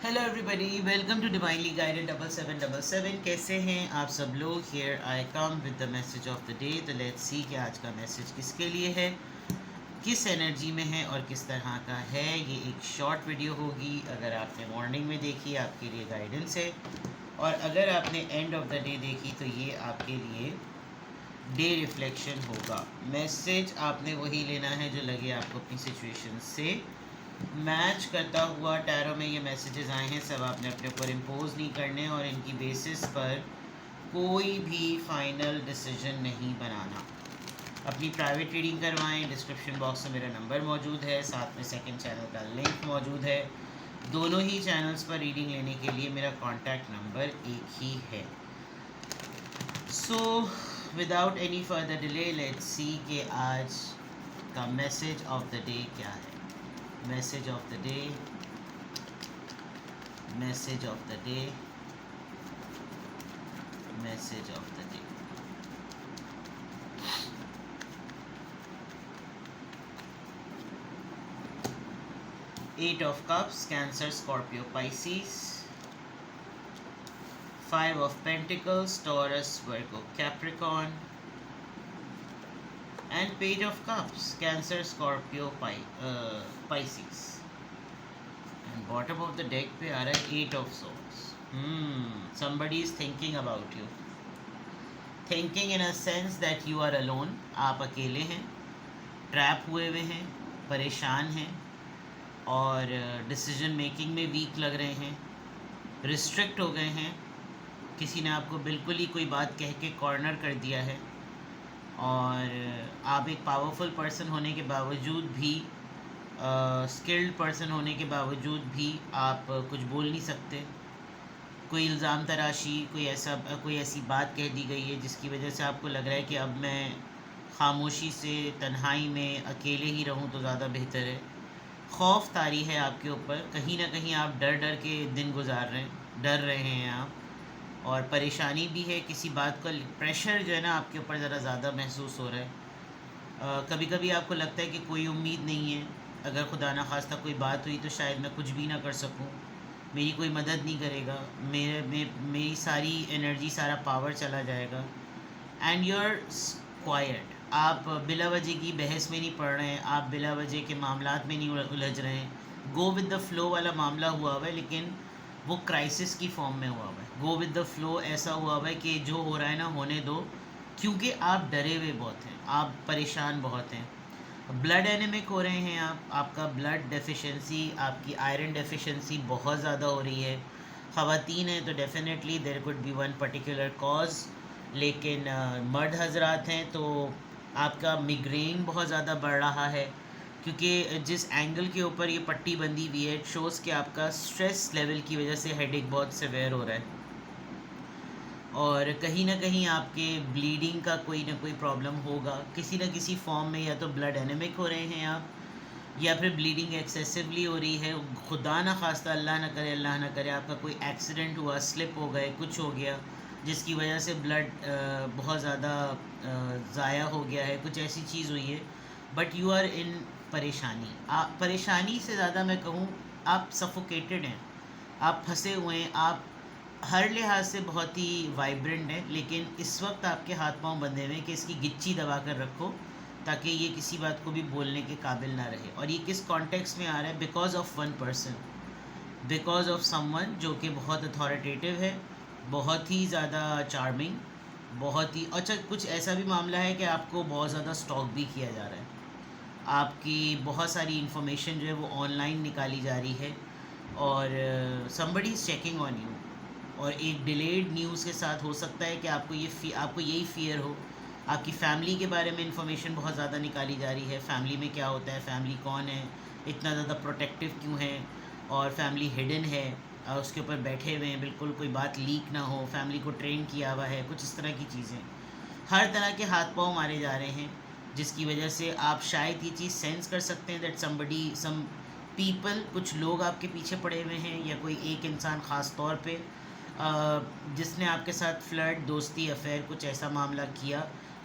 Hello everybody, welcome to divinely guided 7777। कैसे हैं आप सब लोग? Here I come with the message of the day. तो लेट्स सी कि आज का मैसेज किसके लिए है, किस एनर्जी में है और किस तरह का है। ये एक शॉर्ट वीडियो होगी। अगर आपने मॉर्निंग में देखी आपके लिए गाइडेंस है, और अगर आपने एंड ऑफ द डे देखी तो ये आपके लिए डे रिफ्लेक्शन होगा। मैसेज आपने वही लेना है जो लगे आपको अपनी सिचुएशन से मैच करता हुआ। टैरो में ये मैसेजेस आए हैं, सब आपने अपने ऊपर इम्पोज नहीं करने और इनकी बेसिस पर कोई भी फाइनल डिसीजन नहीं बनाना। अपनी प्राइवेट रीडिंग करवाएं। डिस्क्रिप्शन बॉक्स में मेरा नंबर मौजूद है, साथ में सेकंड चैनल का लिंक मौजूद है। दोनों ही चैनल्स पर रीडिंग लेने के लिए मेरा कॉन्टैक्ट नंबर एक ही है। So without any further delay let's see कि आज का मैसेज ऑफ द डे क्या है। Message of the day, message of the day, message of the day. Eight of Cups, Cancer, Scorpio, Pisces. Five of Pentacles, Taurus, Virgo, Capricorn. And Page of Cups, Cancer, Scorpio, Pisces. And bottom of the deck पे आ रहा है Eight of Swords. Somebody is thinking about you. Thinking in a sense that you are alone. आप अकेले हैं, trap हुए हुए हैं, परेशान हैं और डिसीजन मेकिंग में वीक लग रहे हैं, रिस्ट्रिक्ट हो गए हैं। किसी ने आपको बिल्कुल ही कोई बात कह के कॉर्नर कर दिया है और आप एक पावरफुल पर्सन होने के बावजूद भी, स्किल्ड पर्सन होने के बावजूद भी आप कुछ बोल नहीं सकते। कोई इल्ज़ाम तराशी, कोई ऐसी बात कह दी गई है जिसकी वजह से आपको लग रहा है कि अब मैं खामोशी से तन्हाई में अकेले ही रहूं तो ज़्यादा बेहतर है। खौफ तारी है आपके ऊपर, कहीं ना कहीं आप डर डर के दिन गुजार रहे हैं, डर रहे हैं आप, और परेशानी भी है। किसी बात का प्रेशर जो है ना आपके ऊपर ज़रा ज़्यादा महसूस हो रहा है। कभी कभी आपको लगता है कि कोई उम्मीद नहीं है, अगर खुदा ना खास्ता कोई बात हुई तो शायद मैं कुछ भी ना कर सकूं, मेरी कोई मदद नहीं करेगा, मेरी सारी एनर्जी, सारा पावर चला जाएगा। And you are quiet. आप बिला वजह की बहस में नहीं पड़ रहे हैं, आप बिला वजह के मामलात में नहीं उलझ रहे हैं। गो विद द फ्लो वाला मामला हुआ हुआ है, लेकिन वो क्राइसिस की फॉर्म में हुआ हुआ है। गो विद द फ्लो ऐसा हुआ हुआ है कि जो हो रहा है ना होने दो, क्योंकि आप डरे हुए बहुत हैं, आप परेशान बहुत हैं। ब्लड एनेमिक हो रहे हैं आप, आपका ब्लड डेफिशिएंसी, आपकी आयरन डेफिशिएंसी बहुत ज़्यादा हो रही है। ख़वातीन हैं तो definitely there could be one particular cause, लेकिन मर्द हजरात हैं तो आपका मिग्रेन बहुत ज़्यादा बढ़ रहा है, क्योंकि जिस एंगल के ऊपर ये पट्टी बंदी हुई है, इट शोज़ कि आपका स्ट्रेस लेवल की वजह से हेडेक बहुत सिवियर हो रहा है और कहीं ना कहीं आपके ब्लीडिंग का कोई ना कोई प्रॉब्लम होगा किसी ना किसी फॉर्म में। या तो ब्लड एनेमिक हो रहे हैं आप, या फिर ब्लीडिंग एक्सेसिवली हो रही है। खुदा ना खास्ता, अल्लाह ना करे, अल्लाह ना करे, आपका कोई एक्सीडेंट हुआ, स्लिप हो गए, कुछ हो गया जिसकी वजह से ब्लड बहुत ज़्यादा ज़ाया हो गया है, कुछ ऐसी चीज़ हुई है। बट यू आर इन परेशानी। आप परेशानी से ज़्यादा मैं कहूँ आप सफोकेटेड हैं, आप फंसे हुए हैं, आप हर लिहाज से बहुत ही वाइब्रेंट हैं, लेकिन इस वक्त आपके हाथ पांव बंधे हुए हैं कि इसकी गिच्ची दबा कर रखो ताकि ये किसी बात को भी बोलने के काबिल ना रहे। और ये किस कॉन्टेक्स्ट में आ रहा है? Because of one person, because of someone जो कि बहुत अथॉरिटेटिव है, बहुत ही ज़्यादा चार्मिंग, बहुत ही अच्छा। कुछ ऐसा भी मामला है कि आपको बहुत ज़्यादा स्टॉक भी किया जा रहा है, आपकी बहुत सारी इन्फॉर्मेशन जो है वो ऑनलाइन निकाली जा रही है और somebody is checking on you. और एक डिलेड न्यूज़ के साथ हो सकता है कि आपको यही फियर हो। आपकी फ़ैमिली के बारे में इंफॉर्मेशन बहुत ज़्यादा निकाली जा रही है, फैमिली में क्या होता है, फैमिली कौन है, इतना ज़्यादा प्रोटेक्टिव क्यों है, और फैमिली हिडन है, उसके ऊपर बैठे हुए हैं, बिल्कुल कोई बात लीक ना हो, फैमिली को ट्रेन किया हुआ है, कुछ इस तरह की चीज़ें। हर तरह के हाथ पाँव मारे जा रहे हैं, जिसकी वजह से आप शायद ये चीज़ सेंस कर सकते हैं दैट सम पीपल, कुछ लोग आपके पीछे पड़े हुए हैं, या कोई एक इंसान ख़ास तौर पे जिसने आपके साथ फ्लर्ट, दोस्ती, अफेयर, कुछ ऐसा मामला किया।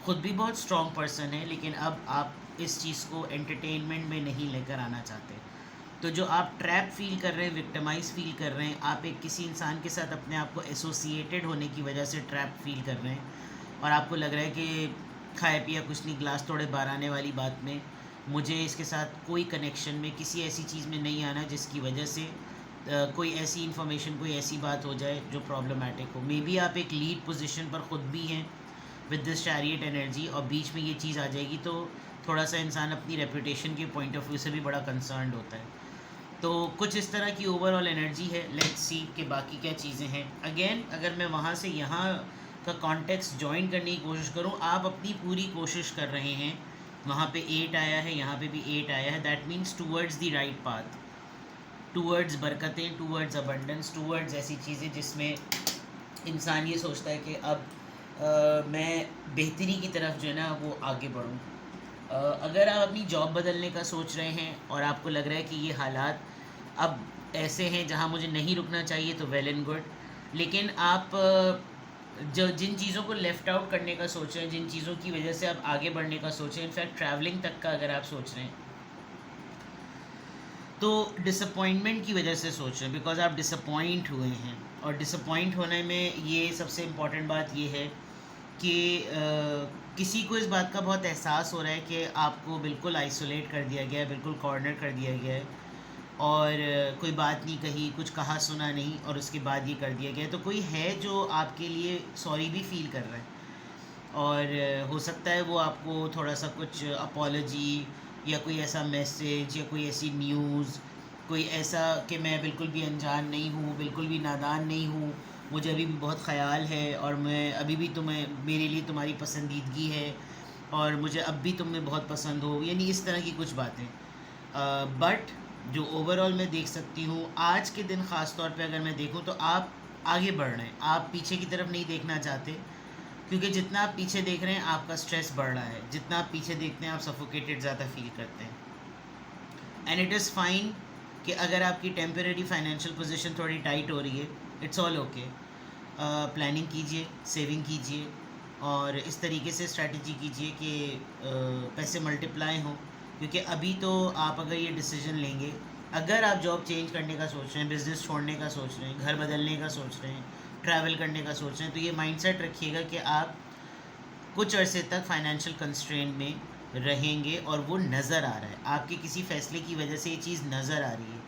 ख़ुद भी बहुत स्ट्रॉन्ग पर्सन है, लेकिन अब आप इस चीज़ को एंटरटेनमेंट में नहीं लेकर आना चाहते। तो जो आप ट्रैप फील कर रहे हैं, विक्टिमाइज फील कर रहे हैं, आप एक किसी इंसान के साथ अपने आप को एसोसिएटेड होने की वजह से ट्रैप फील कर रहे हैं और आपको लग रहा है कि खाया पिया कुछ नहीं, ग्लास तोड़े बाहर आने वाली बात में मुझे इसके साथ कोई कनेक्शन में किसी ऐसी चीज़ में नहीं आना जिसकी वजह से कोई ऐसी इन्फॉर्मेशन, कोई ऐसी बात हो जाए जो प्रॉब्लमेटिक हो। मे बी आप एक लीड पोजीशन पर ख़ुद भी हैं विद दिस चैरियट एनर्जी और बीच में ये चीज़ आ जाएगी तो थोड़ा सा इंसान अपनी रेपुटेशन के पॉइंट ऑफ व्यू से भी बड़ा कंसर्न होता है। तो कुछ इस तरह की ओवरऑल एनर्जी है। लेट्स सी कि बाकी क्या चीज़ें हैं। अगेन अगर मैं वहाँ से यहाँ का कॉन्टेक्स्ट ज्वाइन करने की कोशिश करूँ, आप अपनी पूरी कोशिश कर रहे हैं। वहाँ पे 8 आया है, यहाँ पे भी 8 आया है। That means towards the right path, towards बरकतें, टूवर्ड्स अबंडेंस, टूवर्ड्स ऐसी चीज़ें जिसमें इंसान ये सोचता है कि अब मैं बेहतरी की तरफ जो है ना वो आगे बढ़ूँ। अगर आप अपनी जॉब बदलने का सोच रहे हैं और आपको लग रहा है कि ये हालात अब ऐसे हैं जहां मुझे नहीं रुकना चाहिए तो वेल एंड गुड। लेकिन आप जो जिन चीज़ों को लेफ़्ट आउट करने का सोच रहे हैं, जिन चीज़ों की वजह से आप आगे बढ़ने का सोच रहे हैं, इनफैक्ट ट्रैवलिंग तक का अगर आप सोच रहे हैं तो डिसअपॉइंटमेंट की वजह से सोच रहे हैं, बिकॉज आप डिसअपॉइंट हुए हैं। और डिसअपॉइंट होने में ये सबसे इम्पॉर्टेंट बात ये है कि किसी को इस बात का बहुत एहसास हो रहा है कि आपको बिल्कुल आइसोलेट कर दिया गया है, बिल्कुल कॉर्नर कर दिया गया है और कोई बात नहीं कही, कुछ कहा सुना नहीं और उसके बाद ये कर दिया गया है। तो कोई है जो आपके लिए सॉरी भी फील कर रहा है और हो सकता है वो आपको थोड़ा सा कुछ अपॉलॉजी या कोई ऐसा मैसेज या कोई ऐसी न्यूज़, कोई ऐसा कि मैं बिल्कुल भी अनजान नहीं हूँ, बिल्कुल भी नादान नहीं हूँ, मुझे अभी भी बहुत ख़याल है और मैं अभी भी तुम्हें, मेरे लिए तुम्हारी पसंदीदगी है और मुझे अब भी तुम में बहुत पसंद हो, यानी इस तरह की कुछ बातें। बट जो ओवरऑल मैं देख सकती हूँ आज के दिन ख़ास तौर पे अगर मैं देखूँ तो आप आगे बढ़ रहे हैं, आप पीछे की तरफ नहीं देखना चाहते, क्योंकि जितना आप पीछे देख रहे हैं आपका स्ट्रेस बढ़ रहा है, जितना आप पीछे देखते हैं आप सफोकेटेड ज़्यादा फील करते हैं। एंड इट इज़ फाइन कि अगर आपकी टेम्परेरी फाइनेंशियल पोजीशन थोड़ी टाइट हो रही है, इट्स ऑल ओके। प्लानिंग कीजिए, सेविंग कीजिए और इस तरीके से स्ट्रैटेजी कीजिए कि पैसे मल्टीप्लाई हों, क्योंकि अभी तो आप अगर ये डिसीजन लेंगे, अगर आप जॉब चेंज करने का सोच रहे हैं, बिज़नेस छोड़ने का सोच रहे हैं, घर बदलने का सोच रहे हैं, ट्रैवल करने का सोच रहे हैं, तो ये माइंडसेट रखिएगा कि आप कुछ अरसे तक फाइनेंशियल कंस्ट्रेंट में रहेंगे और वो नज़र आ रहा है, आपके किसी फ़ैसले की वजह से ये चीज़ नज़र आ रही है।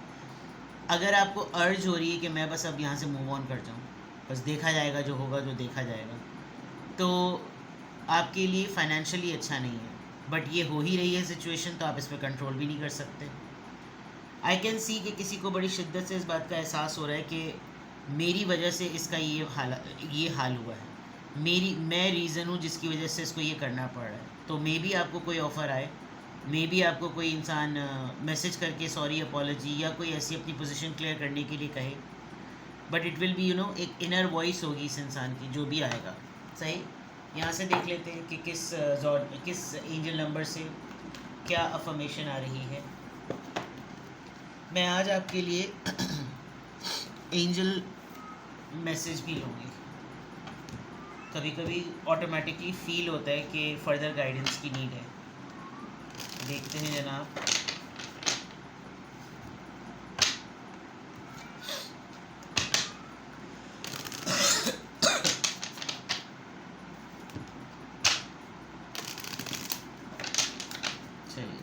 अगर आपको अर्ज हो रही है कि मैं बस अब यहाँ से मूव ऑन कर जाऊँ, बस देखा जाएगा, जो होगा जो देखा जाएगा, तो आपके लिए फाइनेंशियली अच्छा नहीं है। बट ये हो ही रही है सिचुएशन, तो आप इस पर कंट्रोल भी नहीं कर सकते। आई कैन सी कि किसी को बड़ी शिद्दत से इस बात का एहसास हो रहा है कि मेरी वजह से इसका ये हाल हुआ है, मैं रीज़न हूँ जिसकी वजह से इसको ये करना पड़ रहा है। तो मे बी आपको कोई ऑफ़र आए, मे बी आपको कोई इंसान मैसेज करके सॉरी, अपॉलॉजी या कोई ऐसी अपनी पोजीशन क्लियर करने के लिए कहे, बट इट विल बी एक इनर वॉइस होगी इस इंसान की, जो भी आएगा। सही, यहाँ से देख लेते हैं कि किस एंजल नंबर से क्या अफर्मेशन आ रही है। मैं आज आपके लिए एंजल मैसेज भी लूँगी। कभी कभी ऑटोमेटिकली फील होता है कि फर्दर गाइडेंस की नीड है। देखते हैं जनाब। चलिए,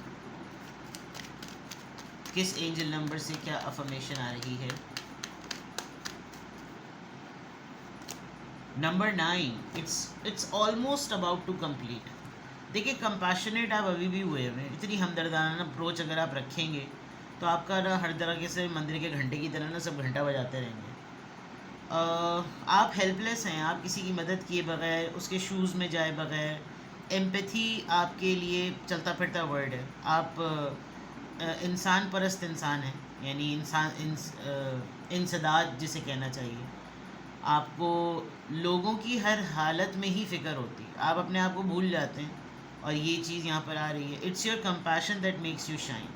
किस एंजल नंबर से क्या अफर्मेशन आ रही है। Number 9, it's almost about to complete. देखिए, कंपैशनेट आप अभी भी हुए हैं, इतनी हमदर्दाना अप्रोच अगर आप रखेंगे तो आपका ना हर तरह से मंदिर के घंटे की तरह ना सब घंटा बजाते रहेंगे। आप हेल्पलेस हैं, आप किसी की मदद किए बगैर, उसके शूज़ में जाए बगैर। एम्पैथी आपके लिए चलता फिरता वर्ड है। आप इंसान परस्त इंसान हैं, यानी इंसदाद जिसे कहना चाहिए। आपको लोगों की हर हालत में ही फ़िक्र होती है, आप अपने आप को भूल जाते हैं और ये चीज़ यहाँ पर आ रही है। It's your compassion that makes you shine.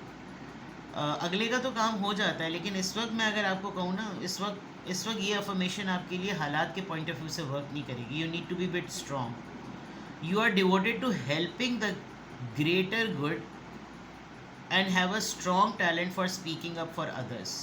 अगले का तो काम हो जाता है, लेकिन इस वक्त मैं अगर आपको कहूँ ना, इस वक्त ये अफर्मेशन आपके लिए हालात के पॉइंट ऑफ व्यू से वर्क नहीं करेगी। You need to be bit strong. You are devoted to helping the greater good and have a strong talent for speaking up for others.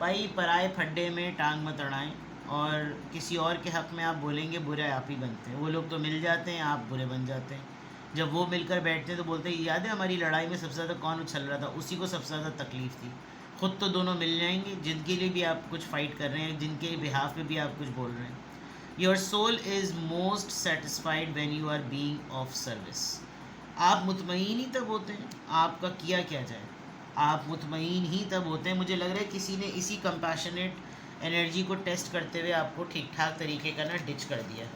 भाई पराए फड्डे में टांग मत अड़ाएं, और किसी और के हक़ में आप बोलेंगे बुरे आप ही बनते हैं। वो लोग तो मिल जाते हैं, आप बुरे बन जाते हैं। जब वो मिलकर बैठते हैं तो बोलते हैं याद है हमारी लड़ाई में सबसे ज़्यादा कौन उछल रहा था, उसी को सबसे ज़्यादा तकलीफ़ थी। खुद तो दोनों मिल जाएंगे, जिनके लिए भी आप कुछ फ़ाइट कर रहे हैं, जिनके बिहाफ में भी आप कुछ बोल रहे हैं। Your soul is most satisfied when you are being of service. आप मुतमईन ही तब होते हैं, आपका किया क्या जाए, आप मुतमईन ही तब होते हैं। मुझे लग रहा है किसी ने इसी कंपैशनेट एनर्जी को टेस्ट करते हुए आपको ठीक ठाक तरीके का ना डिच कर दिया।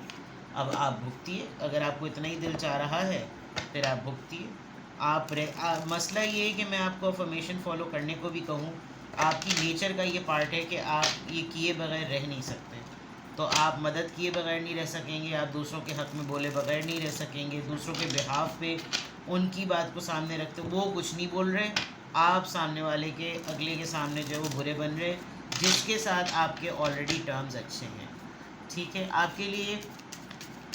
अब आप भुगतिए, अगर आपको इतना ही दिल चाह रहा है फिर आप भुगतिए। मसला ये है कि मैं आपको अफर्मेशन फॉलो करने को भी कहूँ, आपकी नेचर का ये पार्ट है कि आप ये किए बगैर रह नहीं सकते। तो आप मदद किए बगैर नहीं रह सकेंगे, आप दूसरों के हक़ में बोले बगैर नहीं रह सकेंगे, दूसरों के बिहाफ पे उनकी बात को सामने रखते वो कुछ नहीं बोल रहे, आप सामने वाले के अगले के सामने जो है वो बुरे बन रहे, जिसके साथ आपके ऑलरेडी टर्म्स अच्छे हैं। ठीक है, आपके लिए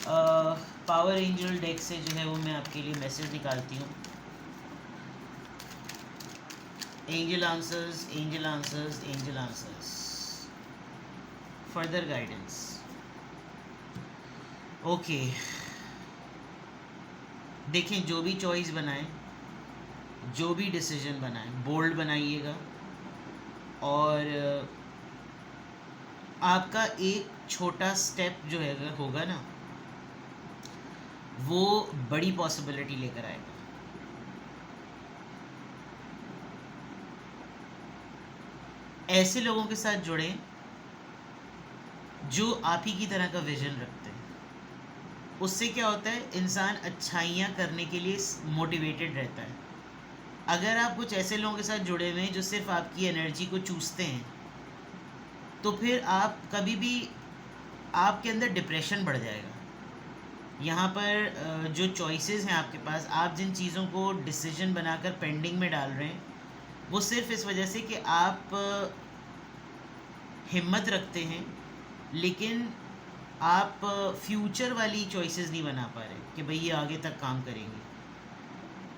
पावर एंजल डेक से जो है वो मैं आपके लिए मैसेज निकालती हूँ। Angel answers, angel answers, angel answers, further guidance. Okay, देखें जो भी चॉइस बनाएं, जो भी डिसीजन बनाएं, बोल्ड बनाइएगा, और आपका एक छोटा स्टेप जो है होगा ना, वो बड़ी पॉसिबिलिटी लेकर आएगा। ऐसे लोगों के साथ जुड़ें जो आप ही की तरह का विजन रखते हैं। उससे क्या होता है, इंसान अच्छाइयाँ करने के लिए मोटिवेटेड रहता है। अगर आप कुछ ऐसे लोगों के साथ जुड़े हुए हैं जो सिर्फ आपकी एनर्जी को चूसते हैं, तो फिर आप कभी भी आपके अंदर डिप्रेशन बढ़ जाएगा। यहाँ पर जो चॉइसेस हैं आपके पास, आप जिन चीज़ों को डिसीजन बनाकर पेंडिंग में डाल रहे हैं, वो सिर्फ इस वजह से कि आप हिम्मत रखते हैं, लेकिन आप फ्यूचर वाली चॉइसेस नहीं बना पा रहे कि भाई ये आगे तक काम करेंगे।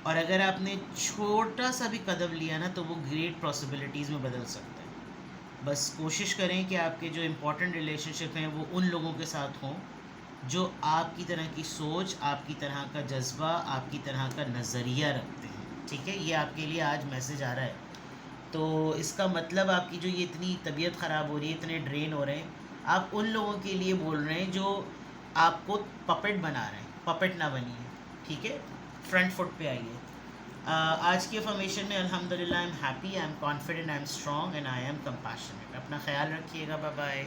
और अगर आपने छोटा सा भी कदम लिया ना, तो वो ग्रेट पॉसिबिलिटीज़ में बदल सकता है। बस कोशिश करें कि आपके जो इम्पोर्टेंट रिलेशनशिप हैं वो उन लोगों के साथ हों जो आपकी तरह की सोच, आपकी तरह का जज्बा, आपकी तरह का नज़रिया रखते हैं। ठीक है, ये आपके लिए आज मैसेज आ रहा है। तो इसका मतलब आपकी जो ये इतनी तबीयत ख़राब हो रही है, इतने ड्रेन हो रहे हैं, आप उन लोगों के लिए बोल रहे हैं जो आपको पपेट बना रहे हैं। पपेट ना बनिए, ठीक है, फ्रंट फुट पे आइए। आज की अफर्मेशन में अल्हम्दुलिल्लाह I am happy, I am confident, I am strong and I am compassionate. अपना ख्याल रखिएगा, बाय बाय।